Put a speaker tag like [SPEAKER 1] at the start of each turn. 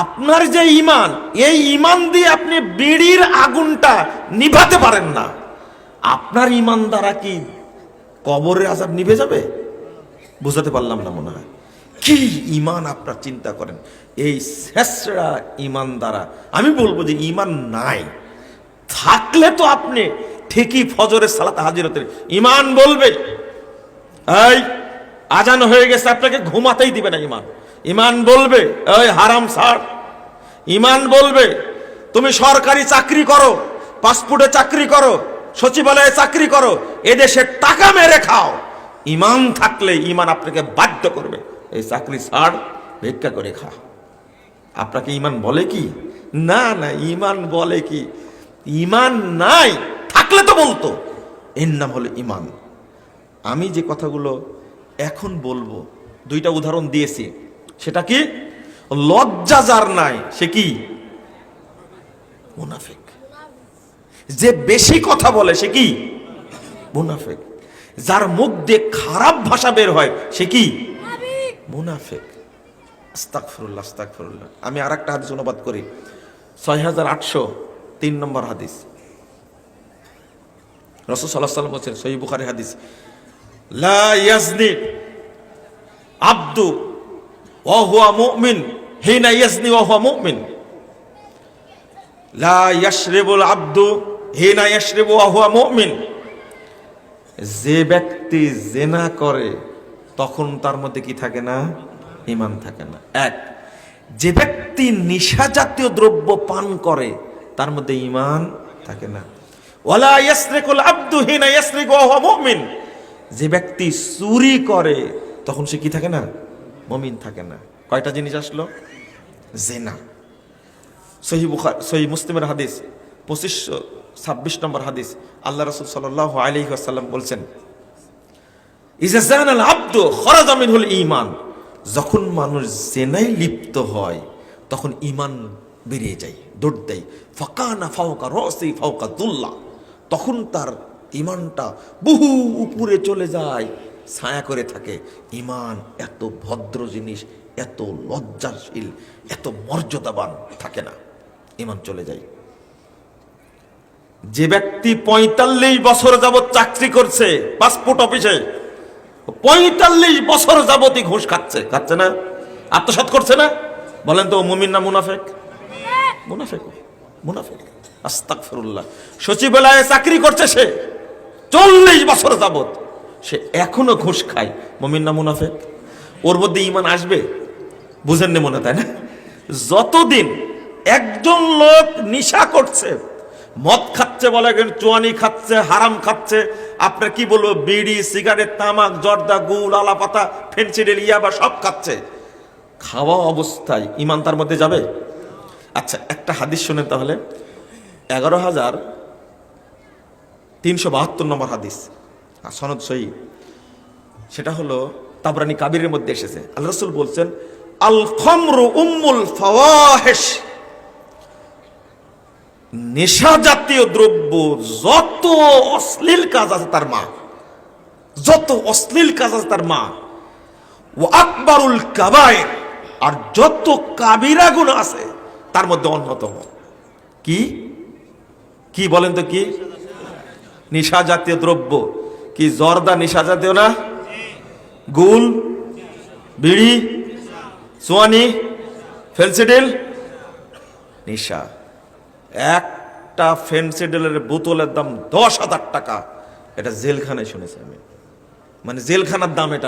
[SPEAKER 1] আপনার যে ঈমান, এই ঈমান দিয়ে আপনি বিড়ির আগুনটা নিভাতে পারেন না। আপনার ঈমান দ্বারা কি কবরের আযাব নিভে যাবে? বুঝাতে পারলাম না মনে হয়। কি ঈমান আপনার চিন্তা করেন। এই শেষরা ঈমান দ্বারা আমি বলবো যে ঈমান নাই। থাকলে তো আপনি ঠিকই ফজরের সালাতে হাজির হতেন। ঈমান বলবে এই আজান হয়ে গেছে, আপনাকে ঘুমাতেই দিবে না। ঈমান ঈমান বলবে এই হারাম ছাড়। ঈমান বলবে তুমি সরকারি চাকরি করো, পাসপোর্টে চাকরি করো, সচিবালয়ে চাকরি করো, এদেশের টাকা মেরে খাও। ঈমান থাকলে ঈমান আপনাকে বাধ্য করবে এই চাকরি ছাড়, ভিক্ষা করে খা। আপনাকে ঈমান বলে কি? না না, ঈমান বলে কি? ঈমান নাই, থাকলে তো বলতো। এর নাম হলো ঈমান। আমি যে কথাগুলো এখন বলবো, দুইটা উদাহরণ দিয়েছি। সেটা কি? লজ্জা যার নাই সে কি? মুনাফিক। যে বেশি কথা বলে সে কি? মুনাফিক। যার মুখ দিয়ে খারাপ ভাষা বের হয় সে কি? মুনাফিক। আস্তাগফিরুল্লাহ, আস্তাগফিরুল্লাহ। আমি আরেকটা হাদিস অনুবাদ করি, 6803 নম্বর হাদিস। রাসূল সাল্লাল্লাহু আলাইহি ওয়াসাল্লাম বলেছেন, সহিহ বুখারী হাদিস, লা ইয়াজনি আবদু ওয়া হুয়া মুমিন হিনা ইয়াজনি ওয়া হুয়া মুমিন, লা ইয়াশরিবুল আবদু হিনা ইয়াশরিবু ওয়া হুয়া মুমিন। যে ব্যক্তি জিনা করে তখন তার মধ্যে কি থাকে না? ঈমান থাকে না। এক, যে ব্যক্তি নেশা জাতীয় দ্রব্য পান করে তার মধ্যে ঈমান থাকে না। ওয়ালা ইয়াসরিকুল আবদু হিনা ইয়াসরিকু ওয়া হুয়া মুমিন। যে ব্যক্তি চুরি করে তখন সে কি থাকে না? মুমিন থাকে না। কয়টা জিনিস আসলো? জিনা। সহিহ বুখারী, সহিহ মুসলিমের হাদিস 2526 নম্বর হাদিস। আল্লাহ রাসূল সাল্লাল্লাহু আলাইহি ওয়াসাল্লাম বলছেন, ইজা জানাল আবদু খরাজা মিনহুল ঈমান। যখন মানুষ জিনায় লিপ্ত হয় তখন ঈমান বেরিয়ে যায়, দৌড় দেয়। ফাকানা ফাওকা রাসি ফাওকা দুল্লা। তখন তার ঈমানটা বহু উপরে চলে যায়, ছায়া করে থাকে। ঈমান এত ভদ্র জিনিস, এত লজ্জাশীল, এত মর্যাদাবান থাকে না, ঈমান চলে যায়। যে ব্যক্তি 45 বছর যাবত চাকরি করছে পাসপোর্ট অফিসে, 45 বছর যাবতই ঘুষ খাচ্ছে, খাচ্ছে না? আত্মসাৎ করছে না? বলেন তো মুমিন না মুনাফিক? মুনাফিক, মুনাফিক। আস্তাগফিরুল্লাহ। সচিবালয়ে চাকরি করছে সে 40 বছর যাবত, সে এখনো ঘুষ খায়, মুমিন না মুনাফিক? ওর মধ্যে ঈমান আসবে? বুঝেন না মনে, তাই না? যতদিন একজন লোক নেশা করছে, মদ খাচ্ছে, বলে চুয়ানি খাচ্ছে, হারাম খাচ্ছে, আপনার কি বলবো, বিড়ি, সিগারেট, তামাক, জর্দা, গুল, আলাপাতা, ফেন্সিডিল, ইয়াবা সব খাচ্ছে, খাওয়া অবস্থায় ঈমান তার মধ্যে যাবে? আচ্ছা, একটা হাদিস শুনেন তাহলে, 11372 নম্বর হাদিস, সনদ সহিহ। সেটা হলো তাবরানী কাবিরের মধ্যে এসেছে। আল্লাহ রাসূল বলছেন, আল খামরু উম্মুল ফাওয়াহিশ। নেশা জাতীয় দ্রব্য, যত অশ্লীল কাজ আছে তার মা, যত অশ্লীল কাজ আছে তার মা। ও আকবারুল কাবায়ের, আর যত কাবিরা গুনাহ আছে তার মধ্যে অন্যতম। কি কি বলেন তো? কি? নেশা জাতীয় দ্রব্য। কি জর্দা নেশা জাতীয় না? গুল, বিড়ি, চুয়ানি, ফেন্সিডিল নেশা। একটা ফেন্সিডিলের বোতলের দাম 10,000 টাকা। এটা জেলখানায় শুনেছি আমি, মানে জেলখানার দাম এটা।